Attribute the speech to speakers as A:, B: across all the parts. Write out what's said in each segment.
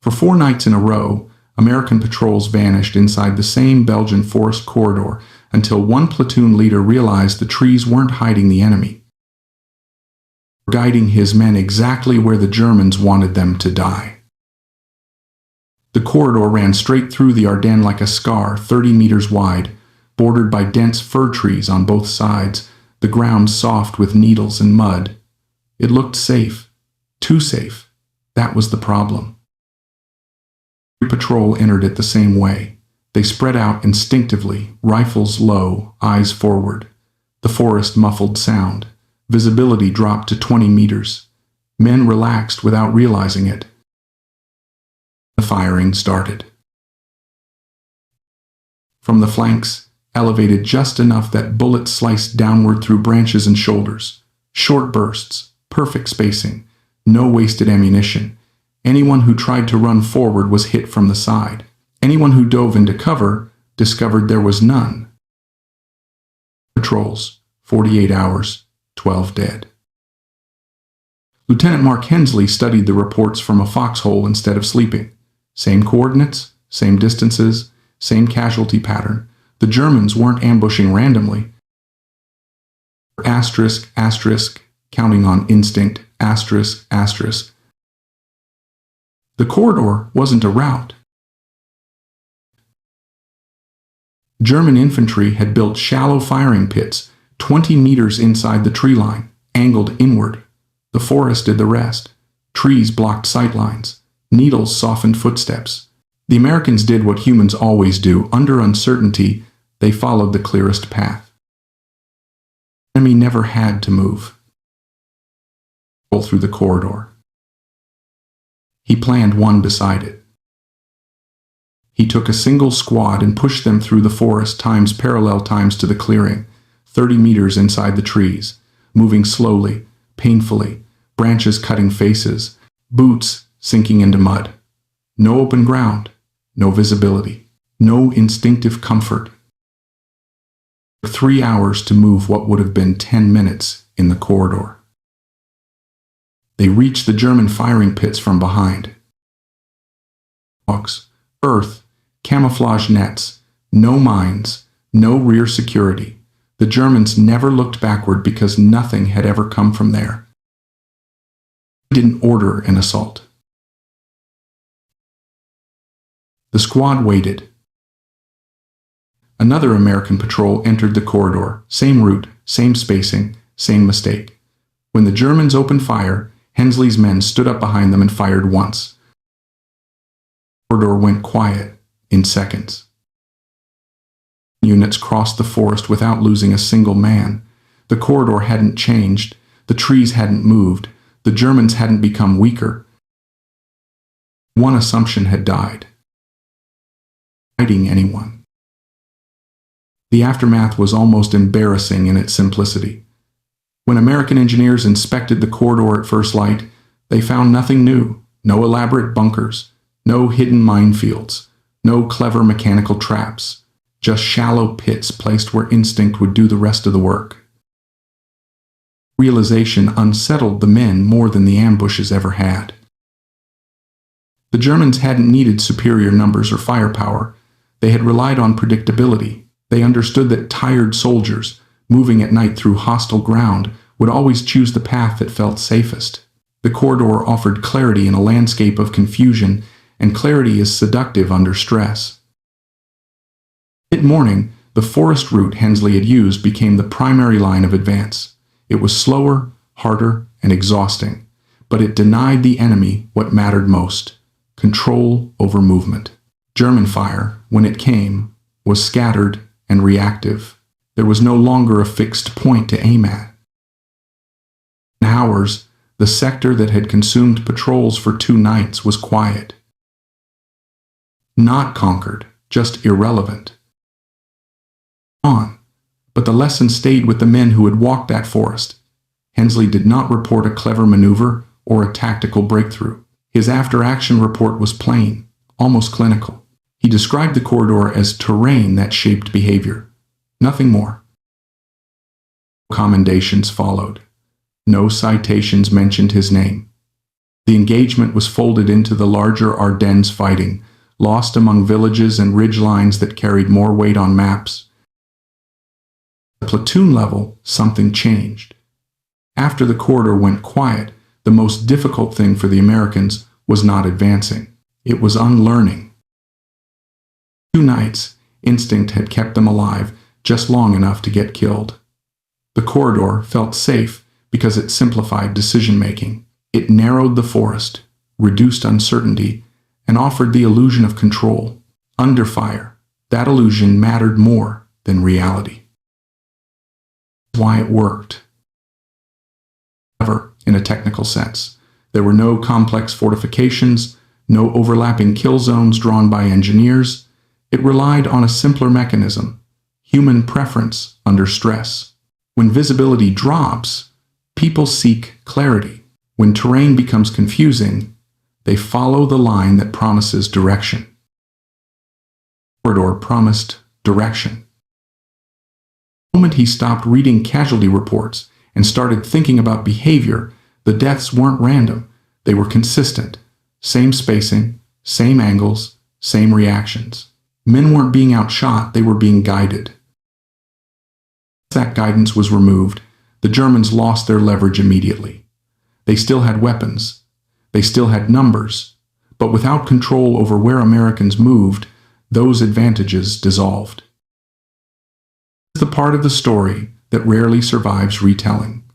A: For 4 nights in a row, American patrols vanished inside the same Belgian forest corridor until one platoon leader realized the trees weren't hiding the enemy, guiding his men exactly where the Germans wanted them to die. The corridor ran straight through the Ardennes like a scar 30 meters wide, bordered by dense fir trees on both sides, the ground soft with needles and mud. It looked safe. Too safe. That was the problem. Every patrol entered it the same way. They spread out instinctively, rifles low, eyes forward. The forest muffled sound. Visibility dropped to 20 meters. Men relaxed without realizing it. The firing started. From the flanks, elevated just enough that bullets sliced downward through branches and shoulders. Short bursts, perfect spacing, no wasted ammunition. Anyone who tried to run forward was hit from the side. Anyone who dove into cover discovered there was none. Patrols, 48 hours, 12 dead. Lieutenant Mark Hensley studied the reports from a foxhole instead of sleeping. Same coordinates, same distances, same casualty pattern. The Germans weren't ambushing randomly. Asterisk, asterisk, counting on instinct, asterisk, asterisk. The corridor wasn't a rout. German infantry had built shallow firing pits 20 meters inside the tree line, angled inward. The forest did the rest. Trees blocked sight lines. Needles softened footsteps. The Americans did what humans always do. Under uncertainty, they followed the clearest path. The enemy never had to move. Through the corridor. He planned one beside it. He took a single squad and pushed them through the forest times parallel times to the clearing, 30 meters inside the trees, moving slowly, painfully, branches cutting faces, boots sinking into mud. No open ground, no visibility, no instinctive comfort. 3 hours to move what would have been 10 minutes in the corridor. They reached the German firing pits from behind. Logs, earth, camouflage nets, no mines, no rear security. The Germans never looked backward because nothing had ever come from there. They didn't order an assault. The squad waited. Another American patrol entered the corridor, same route, same spacing, same mistake. When the Germans opened fire, Hensley's men stood up behind them and fired once. The corridor went quiet in seconds. Units crossed the forest without losing a single man. The corridor hadn't changed. The trees hadn't moved. The Germans hadn't become weaker. One assumption had died. Fighting anyone. The aftermath was almost embarrassing in its simplicity. When American engineers inspected the corridor at first light, they found nothing new, no elaborate bunkers, no hidden minefields, no clever mechanical traps, just shallow pits placed where instinct would do the rest of the work. Realization unsettled the men more than the ambushes ever had. The Germans hadn't needed superior numbers or firepower. They had relied on predictability. They understood that tired soldiers, moving at night through hostile ground, would always choose the path that felt safest. The corridor offered clarity in a landscape of confusion, and clarity is seductive under stress. Mid-morning, the forest route Hensley had used became the primary line of advance. It was slower, harder, and exhausting, but it denied the enemy what mattered most: control over movement. German fire, when it came, was scattered and reactive. There was no longer a fixed point to aim at. In hours, the sector that had consumed patrols for 2 nights was quiet. Not conquered, just irrelevant. On. But the lesson stayed with the men who had walked that forest. Hensley did not report a clever maneuver or a tactical breakthrough. His after-action report was plain, almost clinical. He described the corridor as terrain that shaped behavior. Nothing more. Commendations followed. No citations mentioned his name. The engagement was folded into the larger Ardennes fighting, lost among villages and ridge lines that carried more weight on maps. At the platoon level, something changed. After the corridor went quiet, the most difficult thing for the Americans was not advancing. It was unlearning. 2 nights, instinct had kept them alive just long enough to get killed. The corridor felt safe because it simplified decision-making. It narrowed the forest, reduced uncertainty, and offered the illusion of control. Under fire, that illusion mattered more than reality. That's why it worked. However, in a technical sense, there were no complex fortifications, no overlapping kill zones drawn by engineers. It relied on a simpler mechanism: human preference under stress. When visibility drops, people seek clarity. When terrain becomes confusing, they follow the line that promises direction. The corridor promised direction. The moment he stopped reading casualty reports and started thinking about behavior, the deaths weren't random. They were consistent. Same spacing, same angles, same reactions. Men weren't being outshot, they were being guided. Once that guidance was removed, the Germans lost their leverage immediately. They still had weapons. They still had numbers. But without control over where Americans moved, those advantages dissolved. This is the part of the story that rarely survives retelling.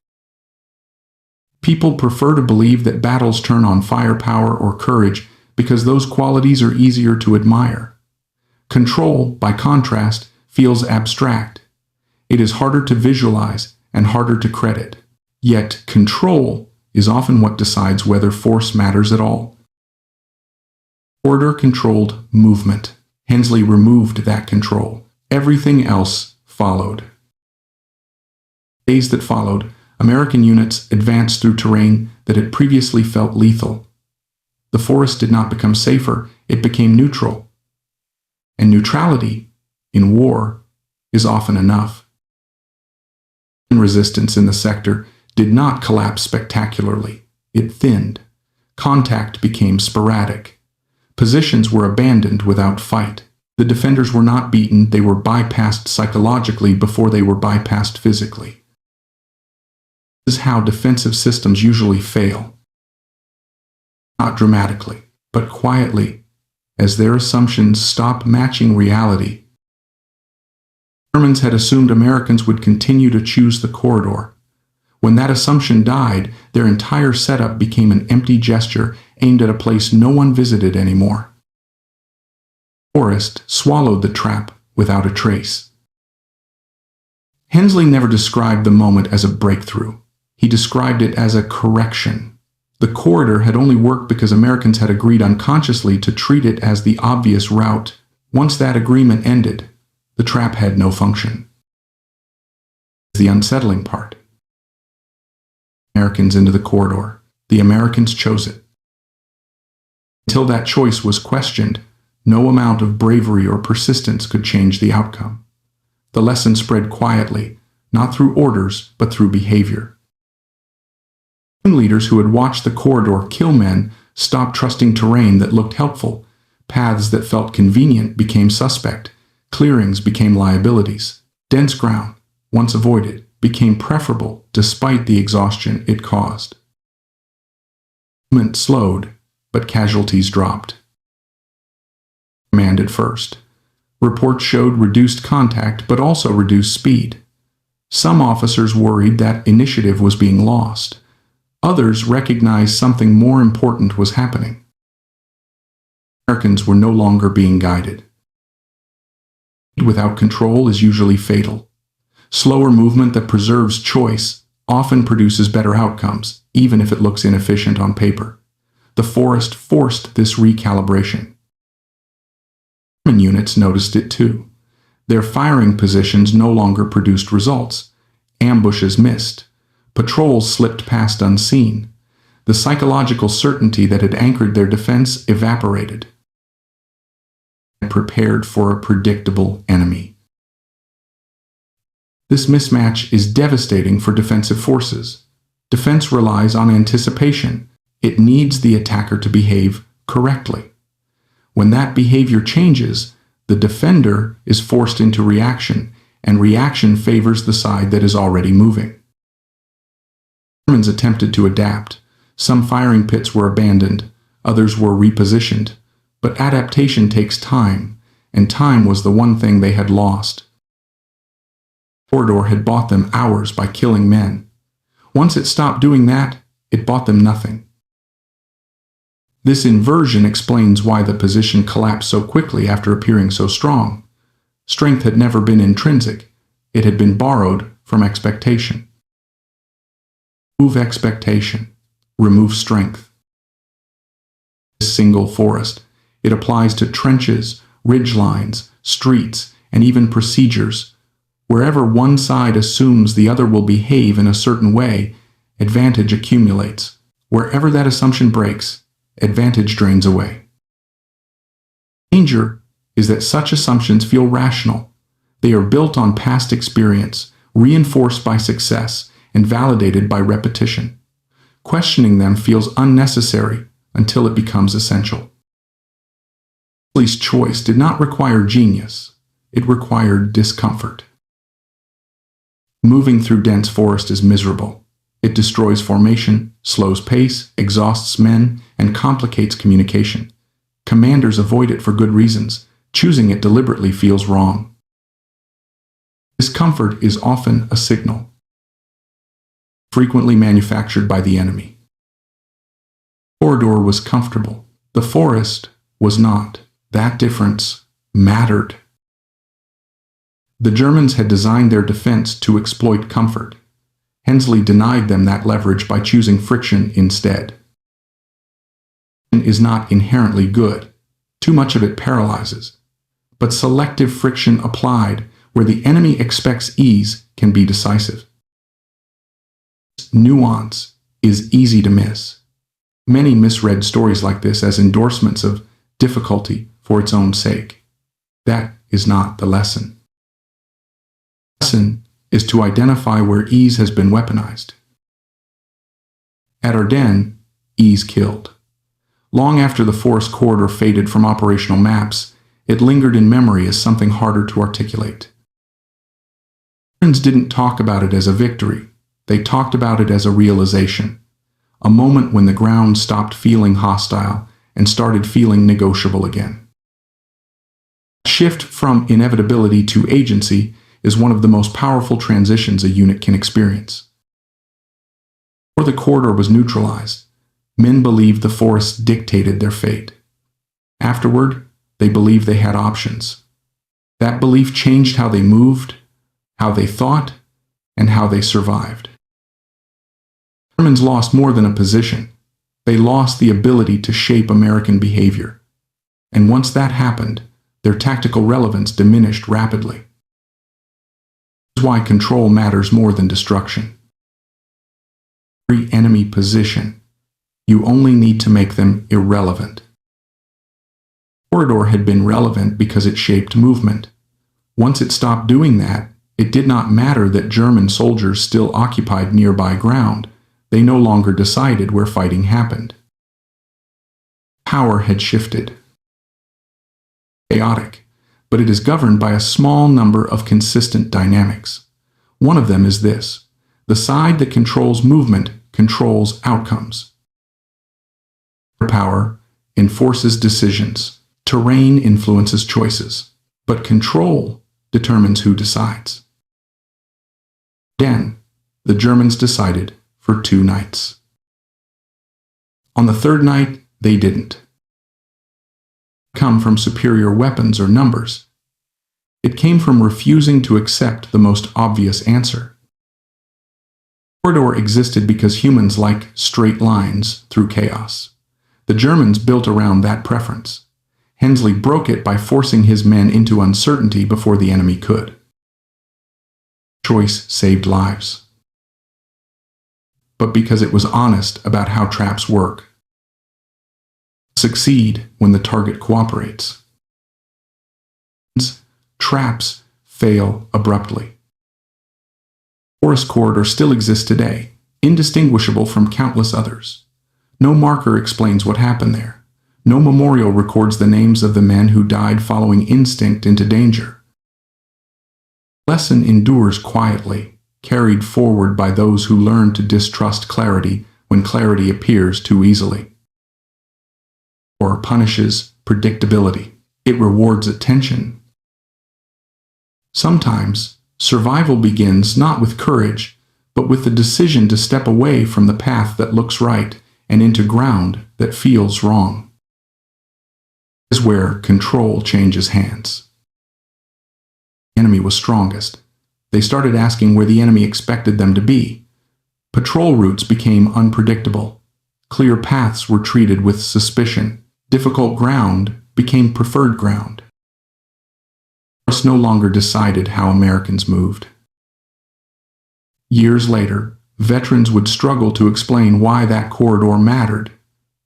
A: People prefer to believe that battles turn on firepower or courage because those qualities are easier to admire. Control, by contrast, feels abstract. It is harder to visualize and harder to credit. Yet, control is often what decides whether force matters at all. Order controlled movement. Hensley removed that control. Everything else followed. Days that followed, American units advanced through terrain that had previously felt lethal. The forest did not become safer, it became neutral. And neutrality, in war, is often enough. Resistance in the sector did not collapse spectacularly. It thinned. Contact became sporadic. Positions were abandoned without fight. The defenders were not beaten, they were bypassed psychologically before they were bypassed physically. This is how defensive systems usually fail. Not dramatically, but quietly, as their assumptions stop matching reality. Germans had assumed Americans would continue to choose the corridor. When that assumption died, their entire setup became an empty gesture aimed at a place no one visited anymore. The forest swallowed the trap without a trace. Hensley never described the moment as a breakthrough. He described it as a correction. The corridor had only worked because Americans had agreed unconsciously to treat it as the obvious route. Once that agreement ended, the trap had no function. The unsettling part. Americans into the corridor. The Americans chose it. Until that choice was questioned, no amount of bravery or persistence could change the outcome. The lesson spread quietly, not through orders, but through behavior. Leaders who had watched the corridor kill men stopped trusting terrain that looked helpful. Paths that felt convenient became suspect. Clearings became liabilities. Dense ground, once avoided, became preferable despite the exhaustion it caused. Movement slowed, but casualties dropped. Command at first. Reports showed reduced contact but also reduced speed. Some officers worried that initiative was being lost. Others recognized something more important was happening. Americans were no longer being guided. Without control is usually fatal. Slower movement that preserves choice often produces better outcomes, even if it looks inefficient on paper. The forest forced this recalibration. German units noticed it too. Their firing positions no longer produced results. Ambushes missed. Patrols slipped past unseen. The psychological certainty that had anchored their defense evaporated. And prepared for a predictable enemy. This mismatch is devastating for defensive forces. Defense relies on anticipation. It needs the attacker to behave correctly. When that behavior changes, the defender is forced into reaction, and reaction favors the side that is already moving. Germans attempted to adapt. Some firing pits were abandoned, others were repositioned, but adaptation takes time, and time was the one thing they had lost. The corridor had bought them hours by killing men. Once it stopped doing that, it bought them nothing. This inversion explains why the position collapsed so quickly after appearing so strong. Strength had never been intrinsic, it had been borrowed from expectation. Remove expectation, remove strength. This single forest, it applies to trenches, ridge lines, streets, and even procedures. Wherever one side assumes the other will behave in a certain way, advantage accumulates. Wherever that assumption breaks, advantage drains away. Danger is that such assumptions feel rational. They are built on past experience, reinforced by success, and validated by repetition. Questioning them feels unnecessary until it becomes essential. Lee's choice did not require genius. It required discomfort. Moving through dense forest is miserable. It destroys formation, slows pace, exhausts men, and complicates communication. Commanders avoid it for good reasons. Choosing it deliberately feels wrong. Discomfort is often a signal, frequently manufactured by the enemy. The corridor was comfortable. The forest was not. That difference mattered. The Germans had designed their defense to exploit comfort. Hensley denied them that leverage by choosing friction instead. Friction is not inherently good. Too much of it paralyzes. But selective friction applied, where the enemy expects ease, can be decisive. Nuance is easy to miss. Many misread stories like this as endorsements of difficulty for its own sake. That is not the lesson. The lesson is to identify where ease has been weaponized. At Ardennes, ease killed. Long after the forest corridor faded from operational maps, it lingered in memory as something harder to articulate. Germans didn't talk about it as a victory. They talked about it as a realization, a moment when the ground stopped feeling hostile and started feeling negotiable again. A shift from inevitability to agency is one of the most powerful transitions a unit can experience. Before the corridor was neutralized, men believed the forest dictated their fate. Afterward, they believed they had options. That belief changed how they moved, how they thought, and how they survived. Germans lost more than a position. They lost the ability to shape American behavior. And once that happened, their tactical relevance diminished rapidly. This is why control matters more than destruction. Every enemy position, you only need to make them irrelevant. The corridor had been relevant because it shaped movement. Once it stopped doing that, it did not matter that German soldiers still occupied nearby ground. They no longer decided where fighting happened. Power had shifted. Chaotic, but it is governed by a small number of consistent dynamics. One of them is this: the side that controls movement controls outcomes. Power enforces decisions. Terrain influences choices. But control determines who decides. Then, the Germans decided for 2 nights. On the 3rd night, they didn't. Come from superior weapons or numbers. It came from refusing to accept the most obvious answer. The corridor existed because humans like straight lines through chaos. The Germans built around that preference. Hensley broke it by forcing his men into uncertainty before the enemy could. Choice saved lives. But because it was honest about how traps work. Succeed when the target cooperates. Traps fail abruptly. Forest corridor still exists today, indistinguishable from countless others. No marker explains what happened there. No memorial records the names of the men who died following instinct into danger. The lesson endures quietly, carried forward by those who learn to distrust clarity when clarity appears too easily. War punishes predictability. It rewards attention. Sometimes, survival begins not with courage, but with the decision to step away from the path that looks right and into ground that feels wrong. This is where control changes hands. The enemy was strongest. They started asking where the enemy expected them to be. Patrol routes became unpredictable. Clear paths were treated with suspicion. Difficult ground became preferred ground. Force no longer decided how Americans moved. Years later, veterans would struggle to explain why that corridor mattered.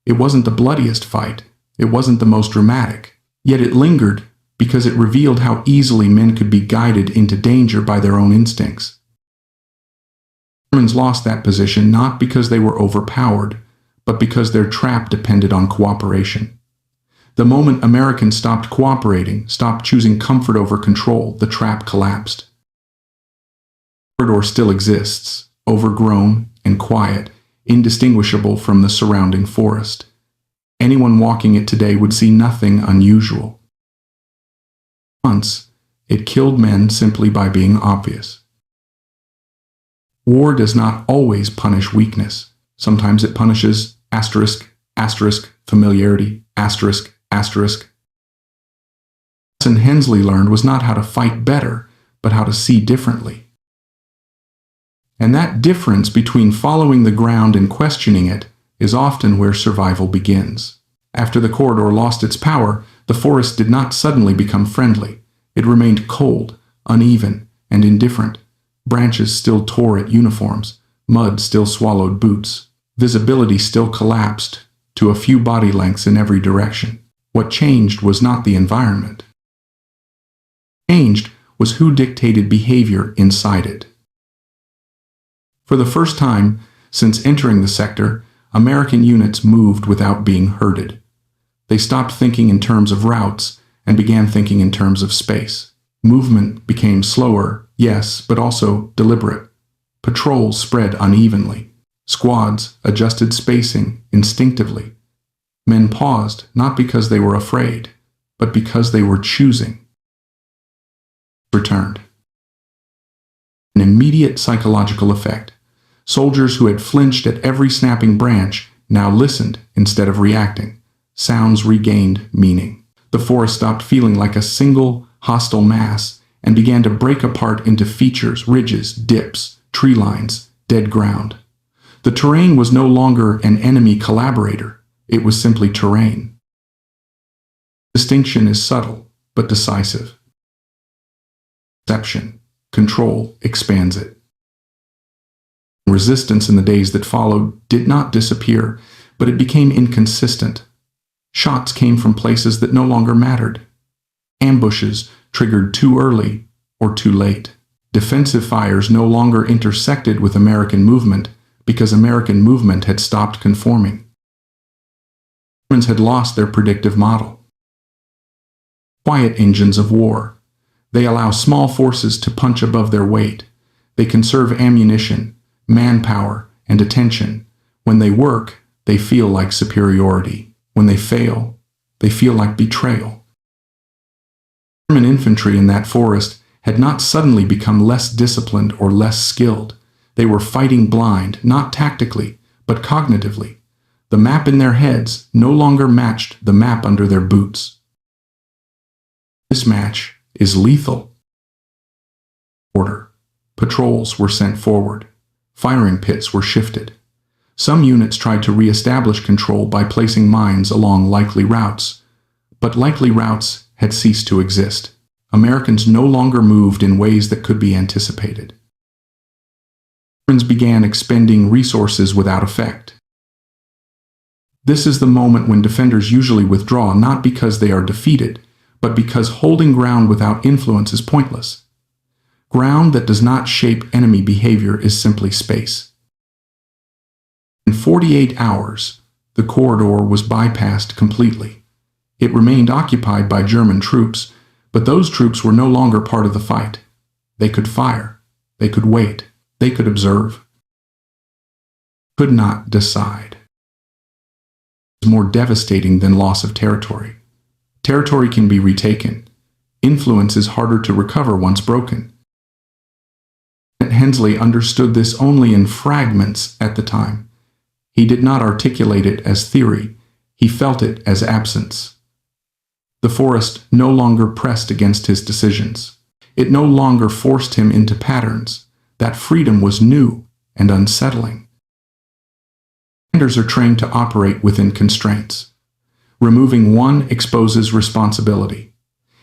A: It wasn't the bloodiest fight. It wasn't the most dramatic. Yet it lingered because it revealed how easily men could be guided into danger by their own instincts. Germans lost that position not because they were overpowered, but because their trap depended on cooperation. The moment Americans stopped cooperating, stopped choosing comfort over control, the trap collapsed. The corridor still exists, overgrown and quiet, indistinguishable from the surrounding forest. Anyone walking it today would see nothing unusual. Once, it killed men simply by being obvious. War does not always punish weakness. Sometimes it punishes familiarity, The lesson Hensley learned was not how to fight better, but how to see differently. And that difference between following the ground and questioning it is often where survival begins. After the corridor lost its power, the forest did not suddenly become friendly. It remained cold, uneven, and indifferent. Branches still tore at uniforms. Mud still swallowed boots. Visibility still collapsed to a few body lengths in every direction. What changed was not the environment. What changed was who dictated behavior inside it. For the first time since entering the sector, American units moved without being herded. They stopped thinking in terms of routes and began thinking in terms of space. Movement became slower, yes, but also deliberate. Patrols spread unevenly. Squads adjusted spacing instinctively. Men paused not because they were afraid, but because they were choosing. Returned. An immediate psychological effect. Soldiers who had flinched at every snapping branch now listened instead of reacting. Sounds regained meaning. The forest stopped feeling like a single, hostile mass and began to break apart into features, ridges, dips, tree lines, dead ground. The terrain was no longer an enemy collaborator. It was simply terrain. Distinction is subtle, but decisive. Perception, control expands it. Resistance in the days that followed did not disappear, but it became inconsistent. Shots came from places that no longer mattered. Ambushes triggered too early or too late. Defensive fires no longer intersected with American movement because American movement had stopped conforming. Germans had lost their predictive model. Quiet engines of war. They allow small forces to punch above their weight. They conserve ammunition, manpower, and attention. When they work, they feel like superiority. When they fail, they feel like betrayal. German infantry in that forest had not suddenly become less disciplined or less skilled. They were fighting blind, not tactically, but cognitively. The map in their heads no longer matched the map under their boots. This match is lethal. Order. Patrols were sent forward. Firing pits were shifted. Some units tried to re-establish control by placing mines along likely routes, but likely routes had ceased to exist. Americans no longer moved in ways that could be anticipated. Germans began expending resources without effect. This is the moment when defenders usually withdraw not because they are defeated, but because holding ground without influence is pointless. Ground that does not shape enemy behavior is simply space. In 48 hours, The corridor was bypassed completely. It remained occupied by German troops, but those troops were no longer part of the fight. They could fire. They could wait. They could observe. Could not decide. It was more devastating than loss of territory. Territory can be retaken. Influence is harder to recover once broken. Hensley understood this only in fragments at the time. He did not articulate it as theory. He felt it as absence. The forest no longer pressed against his decisions. It no longer forced him into patterns. That freedom was new and unsettling. Commanders are trained to operate within constraints. Removing one exposes responsibility.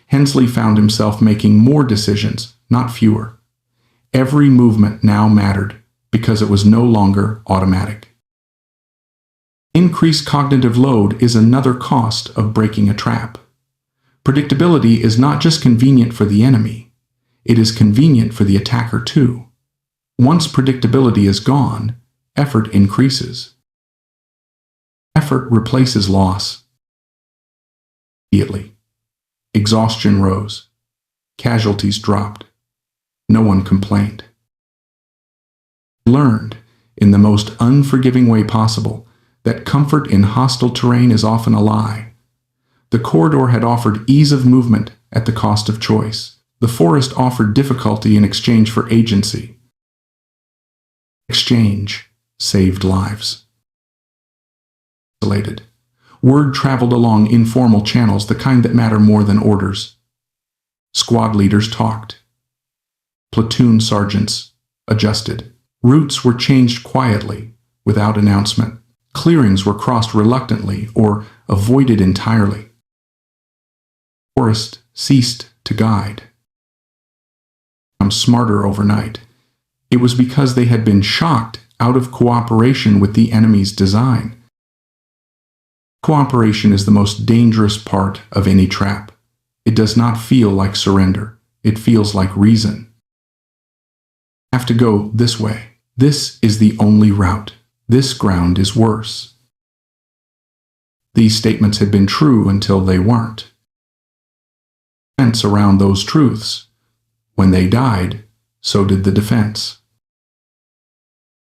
A: Hensley found himself making more decisions, not fewer. Every movement now mattered because it was no longer automatic. Increased cognitive load is another cost of breaking a trap. Predictability is not just convenient for the enemy, it is convenient for the attacker too. Once predictability is gone, effort increases. Effort replaces loss. Immediately, exhaustion rose. Casualties dropped. No one complained. Learned, in the most unforgiving way possible, that comfort in hostile terrain is often a lie. The corridor had offered ease of movement at the cost of choice. The forest offered difficulty in exchange for agency. Exchange saved lives. Isolated. Word traveled along informal channels, the kind that matter more than orders. Squad leaders talked. Platoon sergeants adjusted. Routes were changed quietly, without announcement. Clearings were crossed reluctantly or avoided entirely. The forest ceased to guide. Become smarter overnight. It was because they had been shocked out of cooperation with the enemy's design. Cooperation is the most dangerous part of any trap. It does not feel like surrender. It feels like reason. Have to go this way. This is the only route. This ground is worse. These statements had been true until they weren't. Defense around those truths. When they died, so did the defense.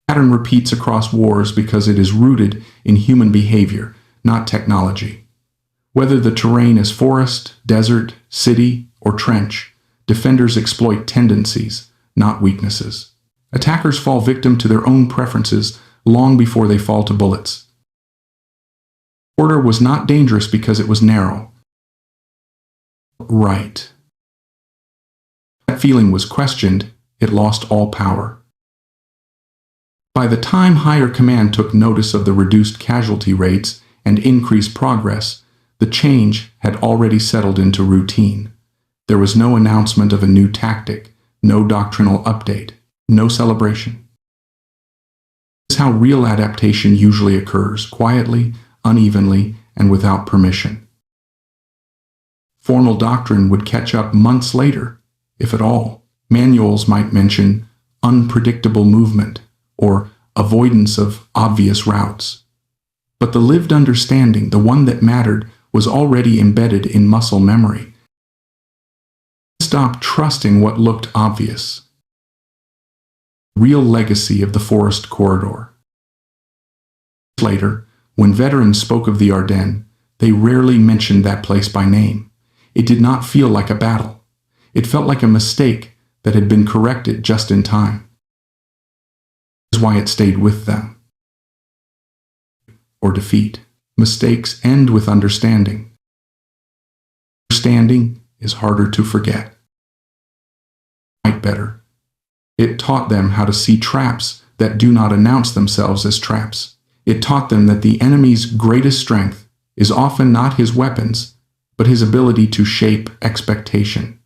A: The pattern repeats across wars because it is rooted in human behavior, not technology. Whether the terrain is forest, desert, city, or trench, defenders exploit tendencies, not weaknesses. Attackers fall victim to their own preferences long before they fall to bullets. Order was not dangerous because it was narrow. Right. That feeling was questioned, it lost all power. By the time higher command took notice of the reduced casualty rates and increased progress, the change had already settled into routine. There was no announcement of a new tactic, no doctrinal update, no celebration. This is how real adaptation usually occurs, quietly, unevenly, and without permission. Formal doctrine would catch up months later, if at all. Manuals might mention unpredictable movement or avoidance of obvious routes. But the lived understanding, the one that mattered, was already embedded in muscle memory. Stop trusting what looked obvious. Real legacy of the forest corridor. Later, when veterans spoke of the Ardennes, they rarely mentioned that place by name. It did not feel like a battle. It felt like a mistake that had been corrected just in time. That is why it stayed with them. Or defeat. Mistakes end with understanding. Understanding is harder to forget. Fight better. It taught them how to see traps that do not announce themselves as traps. It taught them that the enemy's greatest strength is often not his weapons, but his ability to shape expectation.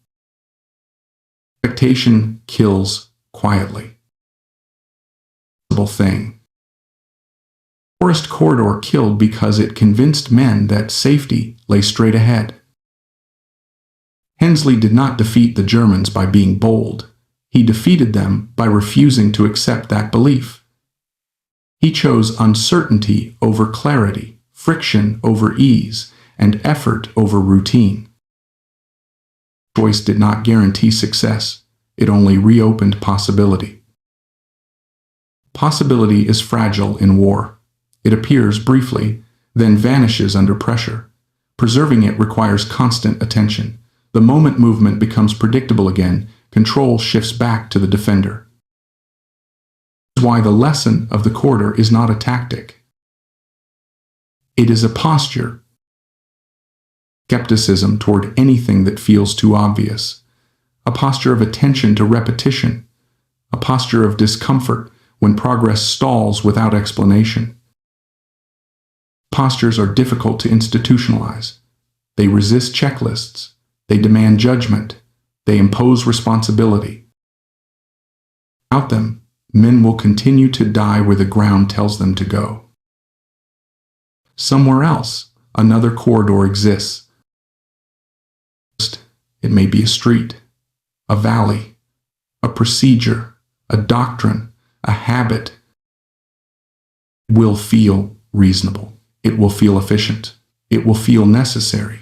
A: Expectation kills quietly. Thing. Forest corridor killed because it convinced men that safety lay straight ahead. Hensley did not defeat the Germans by being bold. He defeated them by refusing to accept that belief. He chose uncertainty over clarity, friction over ease, and effort over routine. Choice did not guarantee success. It only reopened possibility. Possibility is fragile in war. It appears briefly, then vanishes under pressure. Preserving it requires constant attention. The moment movement becomes predictable again, control shifts back to the defender. This is why the lesson of the corridor is not a tactic. It is a posture. Skepticism toward anything that feels too obvious. A posture of attention to repetition. A posture of discomfort when progress stalls without explanation. Postures are difficult to institutionalize. They resist checklists. They demand judgment. They impose responsibility. Without them, men will continue to die where the ground tells them to go. Somewhere else, another corridor exists. It may be a street, a valley, a procedure, a doctrine, a habit. It will feel reasonable. It will feel efficient. It will feel necessary.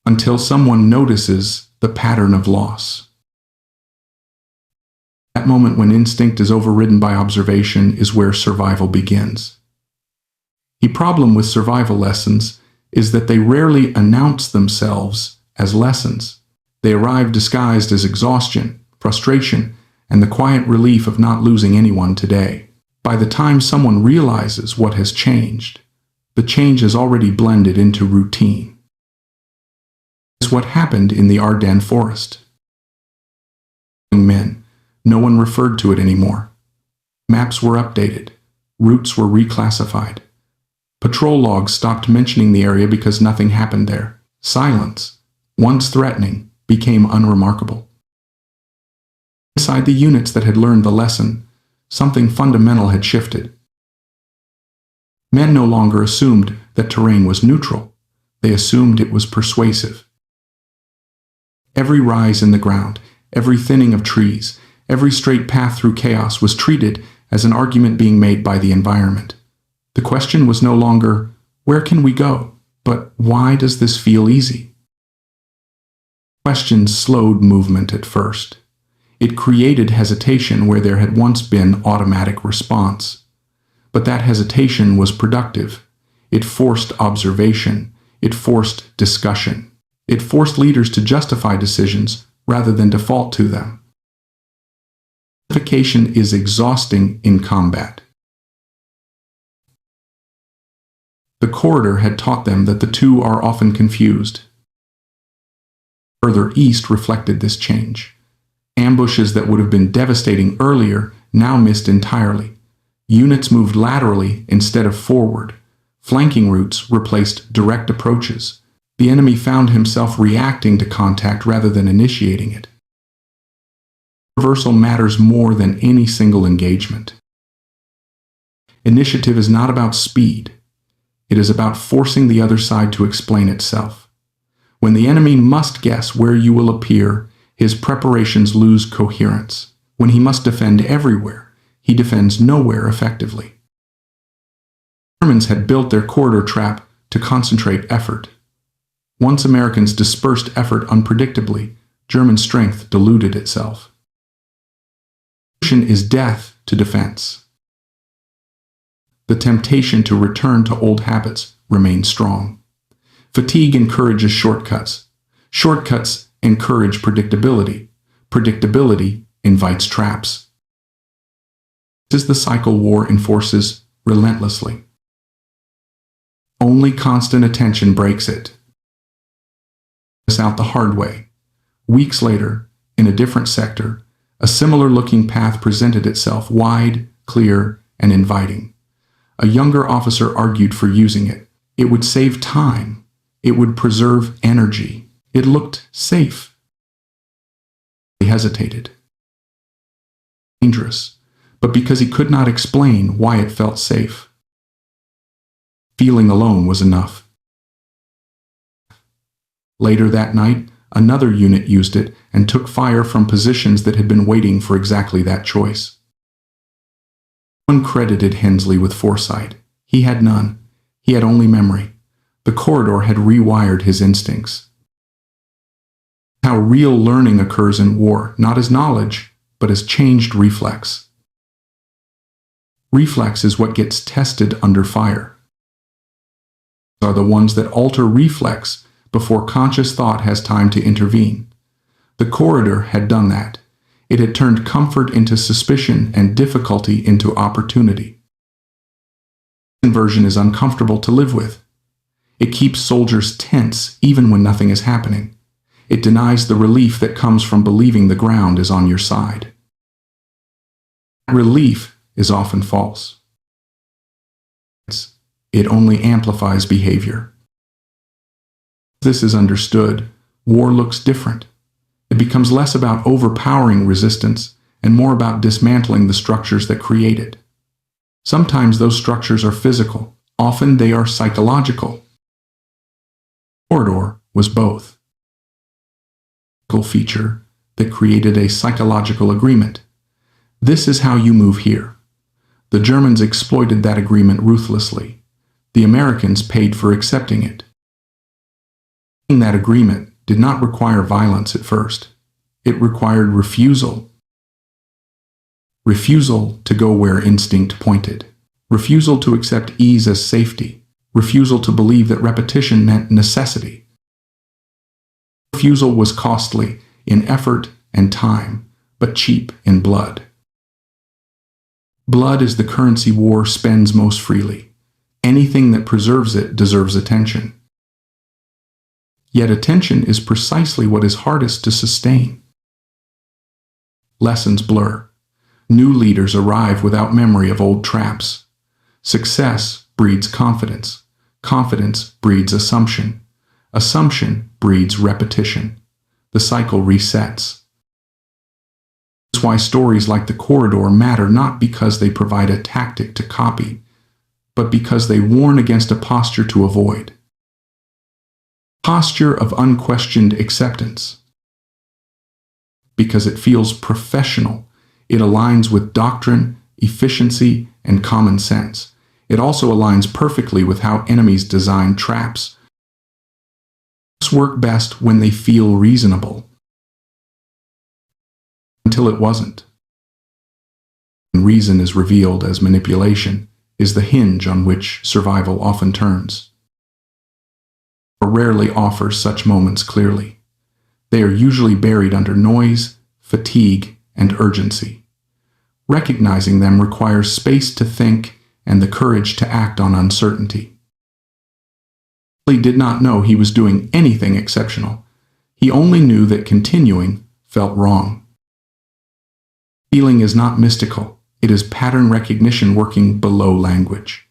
A: Until someone notices the pattern of loss. That moment when instinct is overridden by observation is where survival begins. The problem with survival lessons is that they rarely announce themselves as lessons. They arrive disguised as exhaustion, frustration, and the quiet relief of not losing anyone today. By the time someone realizes what has changed, the change has already blended into routine. It's what happened in the Ardennes forest. Men, no one referred to it anymore. Maps were updated. Routes were reclassified. Patrol logs stopped mentioning the area because nothing happened there. Silence, once threatening, became unremarkable. Inside the units that had learned the lesson, something fundamental had shifted. Men no longer assumed that terrain was neutral. They assumed it was persuasive. Every rise in the ground, every thinning of trees, every straight path through chaos was treated as an argument being made by the environment. The question was no longer, where can we go? But why does this feel easy? Questions slowed movement at first. It created hesitation where there had once been automatic response. But that hesitation was productive. It forced observation. It forced discussion. It forced leaders to justify decisions rather than default to them. Justification is exhausting in combat. The corridor had taught them that the two are often confused. Further east reflected this change. Ambushes that would have been devastating earlier now missed entirely. Units moved laterally instead of forward. Flanking routes replaced direct approaches. The enemy found himself reacting to contact rather than initiating it. Reversal matters more than any single engagement. Initiative is not about speed. It is about forcing the other side to explain itself. When the enemy must guess where you will appear, his preparations lose coherence. When he must defend everywhere, he defends nowhere effectively. Germans had built their corridor trap to concentrate effort. Once Americans dispersed effort unpredictably, German strength diluted itself. Is death to defense. The temptation to return to old habits remains strong. Fatigue encourages shortcuts. Shortcuts encourage predictability. Predictability invites traps. This is the cycle war enforces relentlessly. Only constant attention breaks it. It's out the hard way. Weeks later, in a different sector, a similar-looking path presented itself, wide, clear, and inviting. A younger officer argued for using it. It would save time. It would preserve energy. It looked safe. He hesitated. Dangerous, but because he could not explain why it felt safe. Feeling alone was enough. Later that night, another unit used it and took fire from positions that had been waiting for exactly that choice. One credited Hensley with foresight. He had none. He had only memory. The corridor had rewired his instincts. How real learning occurs in war, not as knowledge, but as changed reflex. Reflex is what gets tested under fire. Are the ones that alter reflex before conscious thought has time to intervene. The corridor had done that. It had turned comfort into suspicion and difficulty into opportunity. Inversion is uncomfortable to live with. It keeps soldiers tense even when nothing is happening. It denies the relief that comes from believing the ground is on your side. Relief is often false. It only amplifies behavior. This is understood. War looks different. It becomes less about overpowering resistance and more about dismantling the structures that create it. Sometimes those structures are physical. Often they are psychological. Corridor was both. A feature that created a psychological agreement. This is how you move here. The Germans exploited that agreement ruthlessly. The Americans paid for accepting it. That agreement did not require violence at first. It required refusal. Refusal to go where instinct pointed. Refusal to accept ease as safety. Refusal to believe that repetition meant necessity. Refusal was costly in effort and time, but cheap in blood. Blood is the currency war spends most freely. Anything that preserves it deserves attention. Yet attention is precisely what is hardest to sustain. Lessons blur. New leaders arrive without memory of old traps. Success breeds confidence. Confidence breeds assumption. Assumption breeds repetition. The cycle resets. That's why stories like The Corridor matter not because they provide a tactic to copy, but because they warn against a posture to avoid. Posture of unquestioned acceptance. Because it feels professional, it aligns with doctrine, efficiency, and common sense. It also aligns perfectly with how enemies design traps. Traps work best when they feel reasonable. Until it wasn't. When reason is revealed as manipulation, is the hinge on which survival often turns. Rarely offers such moments clearly. They are usually buried under noise, fatigue, and urgency. Recognizing them requires space to think and the courage to act on uncertainty. He did not know he was doing anything exceptional. He only knew that continuing felt wrong. Feeling is not mystical. It is pattern recognition working below language.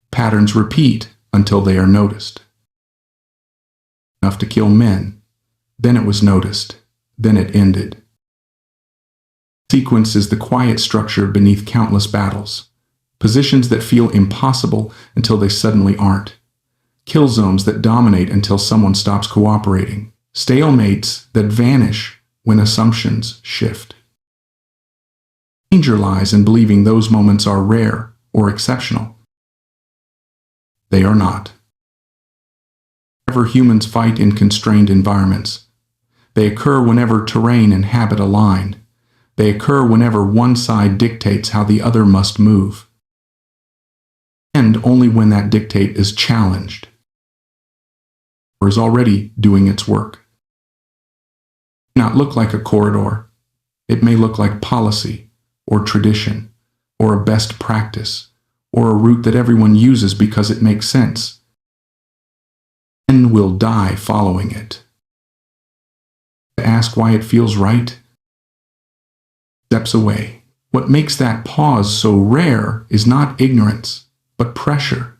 A: Patterns repeat until they are noticed. Enough to kill men. Then it was noticed. Then it ended. Sequence is the quiet structure beneath countless battles. Positions that feel impossible until they suddenly aren't. Kill zones that dominate until someone stops cooperating. Stalemates that vanish when assumptions shift. Danger lies in believing those moments are rare or exceptional. They are not. Whenever humans fight in constrained environments, they occur whenever terrain and habit align. They occur whenever one side dictates how the other must move. And only when that dictate is challenged, or is already doing its work. It may not look like a corridor. It may look like policy, or tradition, or a best practice, or a route that everyone uses because it makes sense. Men will die following it. To ask why it feels right? Steps away. What makes that pause so rare is not ignorance, but pressure.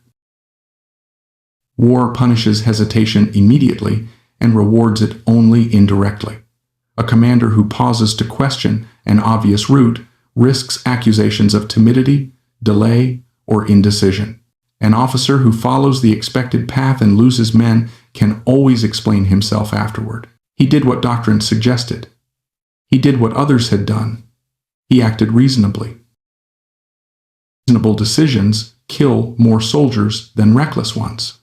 A: War punishes hesitation immediately and rewards it only indirectly. A commander who pauses to question an obvious route risks accusations of timidity, delay, or indecision. An officer who follows the expected path and loses men can always explain himself afterward. He did what doctrine suggested. He did what others had done. He acted reasonably. Reasonable decisions kill more soldiers than reckless ones.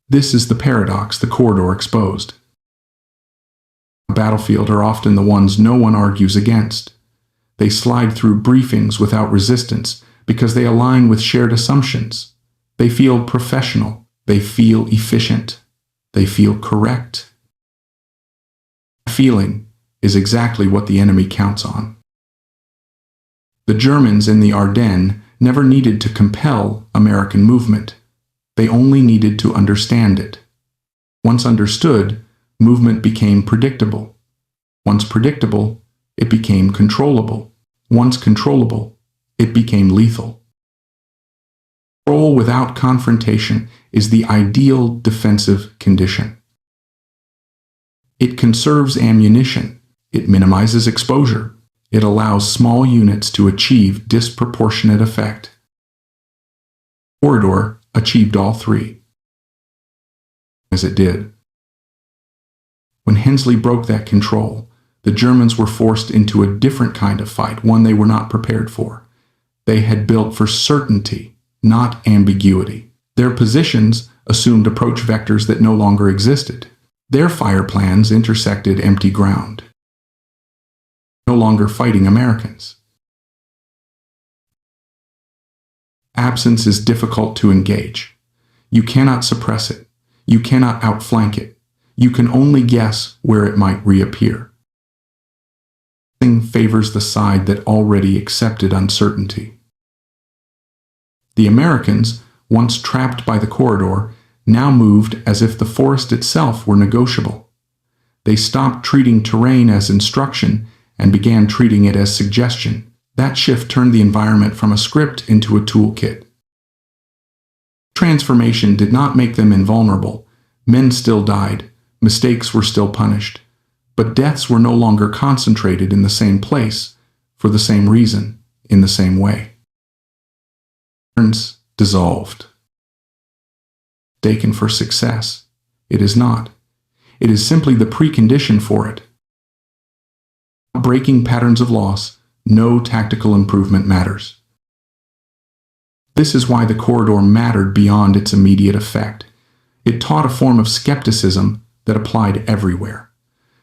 A: This is the paradox the corridor exposed. The battlefield are often the ones no one argues against. They slide through briefings without resistance because they align with shared assumptions. They feel professional. They feel efficient. They feel correct. Feeling is exactly what the enemy counts on. The Germans in the Ardennes never needed to compel American movement. They only needed to understand it. Once understood, movement became predictable. Once predictable, it became controllable. Once controllable, it became lethal. Control without confrontation is the ideal defensive condition. It conserves ammunition. It minimizes exposure. It allows small units to achieve disproportionate effect. The corridor achieved all three. As it did. When Hensley broke that control, the Germans were forced into a different kind of fight, one they were not prepared for. They had built for certainty, not ambiguity. Their positions assumed approach vectors that no longer existed. Their fire plans intersected empty ground. No longer fighting Americans. Absence is difficult to engage. You cannot suppress it. You cannot outflank it. You can only guess where it might reappear. Nothing favors the side that already accepted uncertainty. The Americans, once trapped by the corridor, now moved as if the forest itself were negotiable. They stopped treating terrain as instruction and began treating it as suggestion. That shift turned the environment from a script into a toolkit. Transformation did not make them invulnerable. Men still died, mistakes were still punished, but deaths were no longer concentrated in the same place, for the same reason, in the same way. Turns dissolved. Taken for success. It is not. It is simply the precondition for it. Breaking patterns of loss, no tactical improvement matters. This is why the corridor mattered beyond its immediate effect. It taught a form of skepticism that applied everywhere.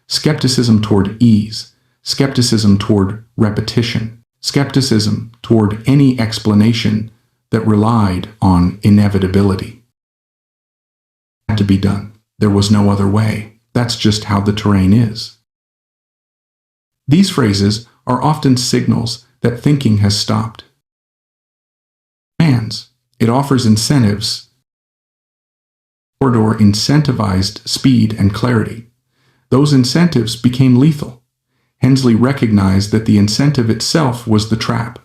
A: Skepticism toward ease, skepticism toward repetition, skepticism toward any explanation that relied on inevitability. It had to be done. There was no other way. That's just how the terrain is. These phrases are often signals that thinking has stopped. Commands. It offers incentives. Corridor incentivized speed and clarity. Those incentives became lethal. Hensley recognized that the incentive itself was the trap.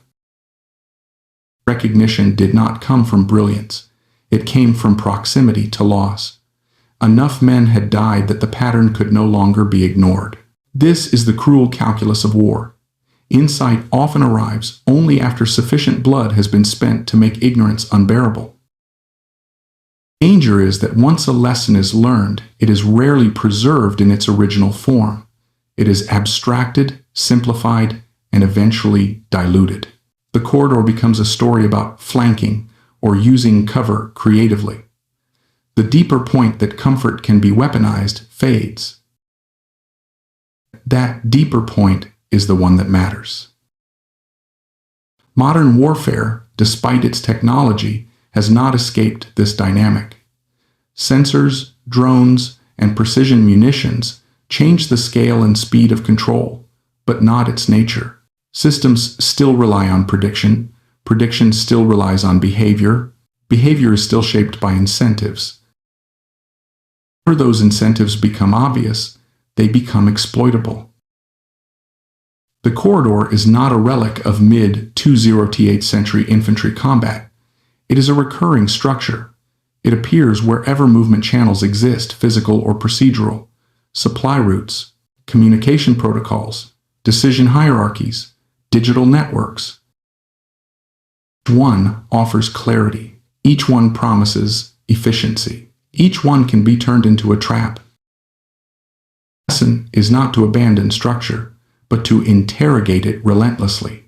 A: Recognition did not come from brilliance. It came from proximity to loss. Enough men had died that the pattern could no longer be ignored. This is the cruel calculus of war. Insight often arrives only after sufficient blood has been spent to make ignorance unbearable. Danger is that once a lesson is learned, it is rarely preserved in its original form. It is abstracted, simplified, and eventually diluted. The corridor becomes a story about flanking or using cover creatively. The deeper point that comfort can be weaponized fades. That deeper point is the one that matters. Modern warfare, despite its technology, has not escaped this dynamic. Sensors, drones, and precision munitions change the scale and speed of control, but not its nature. Systems still rely on prediction. Prediction still relies on behavior. Behavior is still shaped by incentives. Whenever those incentives become obvious, they become exploitable. The corridor is not a relic of mid-20th century infantry combat. It is a recurring structure. It appears wherever movement channels exist, physical or procedural, supply routes, communication protocols, decision hierarchies, digital networks. Each one offers clarity. Each one promises efficiency. Each one can be turned into a trap. The lesson is not to abandon structure, but to interrogate it relentlessly,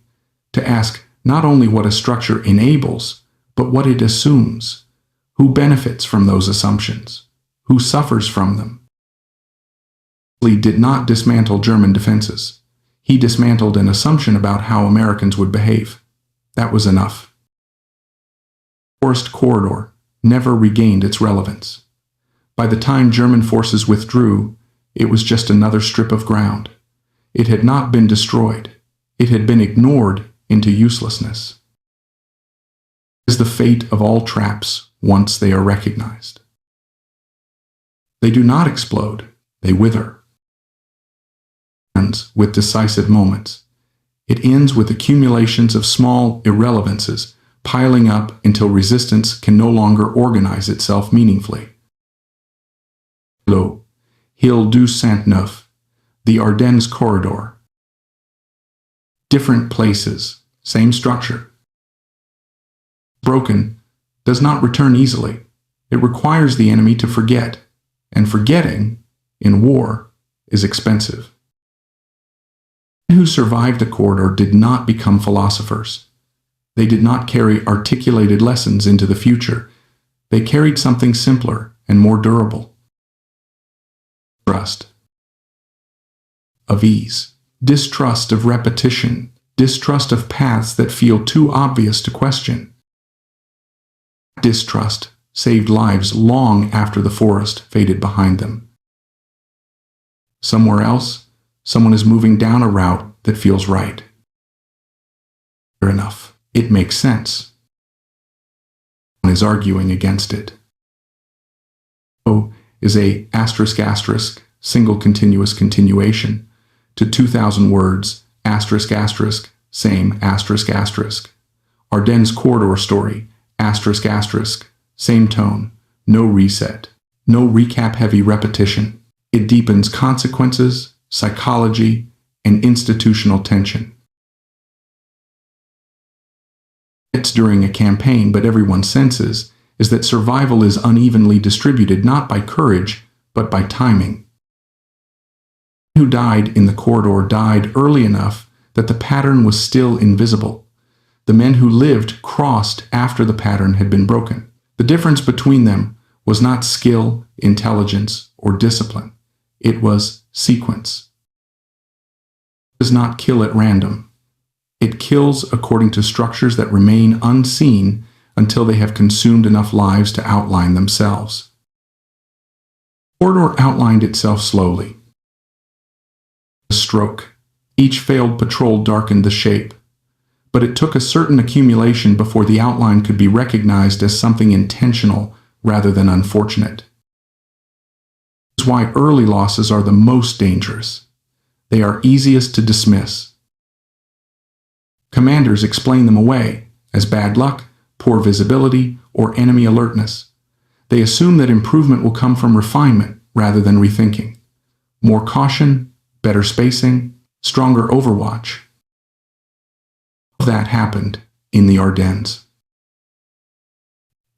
A: to ask not only what a structure enables, but what it assumes. Who benefits from those assumptions? Who suffers from them? Lee did not dismantle German defenses. He dismantled an assumption about how Americans would behave. That was enough. The forest corridor never regained its relevance. By the time German forces withdrew, it was just another strip of ground. It had not been destroyed. It had been ignored into uselessness. It is the fate of all traps once they are recognized. They do not explode, they wither. It ends with decisive moments. It ends with accumulations of small irrelevances piling up until resistance can no longer organize itself meaningfully. Lo, Hill du Saint-Neuf, the Ardennes corridor. Different places, same structure. Broken does not return easily. It requires the enemy to forget, and forgetting, in war, is expensive. Men who survived the corridor did not become philosophers. They did not carry articulated lessons into the future. They carried something simpler and more durable. Trust of ease, distrust of repetition, distrust of paths that feel too obvious to question. Distrust saved lives long after the forest faded behind them. Somewhere else, someone is moving down a route that feels right. Fair enough. It makes sense. One is arguing against it. O is a ***, single continuous continuation, to 2,000 words, ***, same ***, Ardennes corridor story, ***, same tone, no reset, no recap-heavy repetition. It deepens consequences, psychology, and institutional tension. It's during a campaign, but everyone senses is that survival is unevenly distributed not by courage, but by timing. Who died in the corridor died early enough that the pattern was still invisible. The men who lived crossed after the pattern had been broken. The difference between them was not skill, intelligence, or discipline. It was sequence. It does not kill at random. It kills according to structures that remain unseen until they have consumed enough lives to outline themselves. The corridor outlined itself slowly. A stroke. Each failed patrol darkened the shape. But it took a certain accumulation before the outline could be recognized as something intentional rather than unfortunate. This is why early losses are the most dangerous. They are easiest to dismiss. Commanders explain them away as bad luck, poor visibility, or enemy alertness. They assume that improvement will come from refinement rather than rethinking. More caution, better spacing, stronger overwatch. That happened in the Ardennes.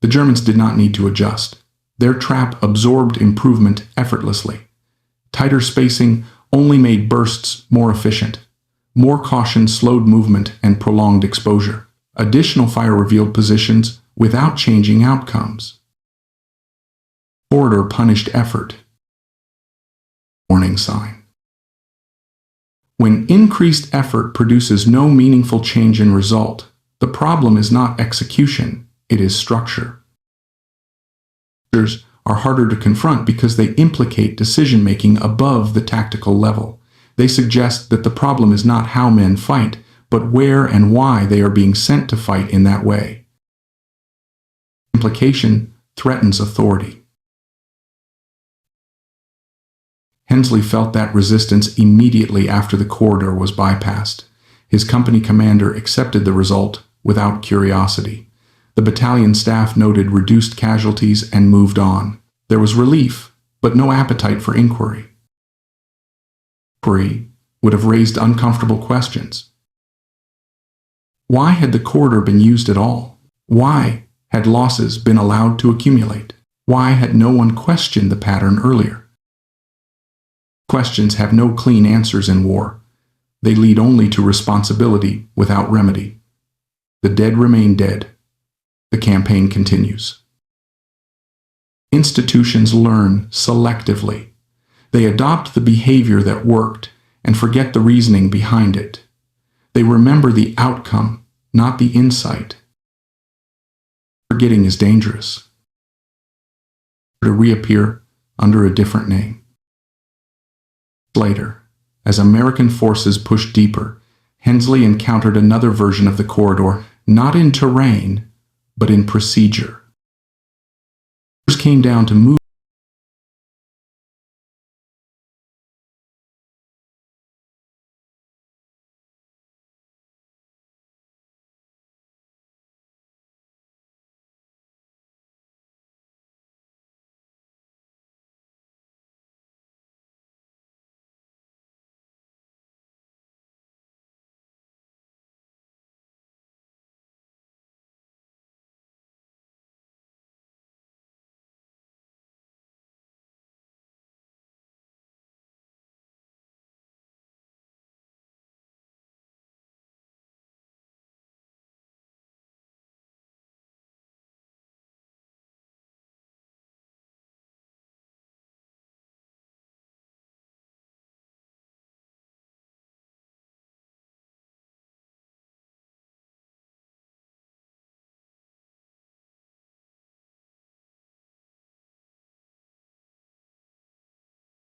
A: The Germans did not need to adjust. Their trap absorbed improvement effortlessly. Tighter spacing only made bursts more efficient. More caution slowed movement and prolonged exposure. Additional fire revealed positions without changing outcomes. Corridor punished effort. Warning sign. When increased effort produces no meaningful change in result, the problem is not execution, it is structure. Structures are harder to confront because they implicate decision-making above the tactical level. They suggest that the problem is not how men fight, but where and why they are being sent to fight in that way. Implication threatens authority. Hensley felt that resistance immediately after the corridor was bypassed. His company commander accepted the result without curiosity. The battalion staff noted reduced casualties and moved on. There was relief, but no appetite for inquiry. Inquiry would have raised uncomfortable questions. Why had the corridor been used at all? Why had losses been allowed to accumulate? Why had no one questioned the pattern earlier? Questions have no clean answers in war. They lead only to responsibility without remedy. The dead remain dead. The campaign continues. Institutions learn selectively. They adopt the behavior that worked and forget the reasoning behind it. They remember the outcome, not the insight. Forgetting is dangerous. To reappear under a different name. Later, as American forces pushed deeper, Hensley encountered another version of the corridor, not in terrain, but in procedure. Orders came down to move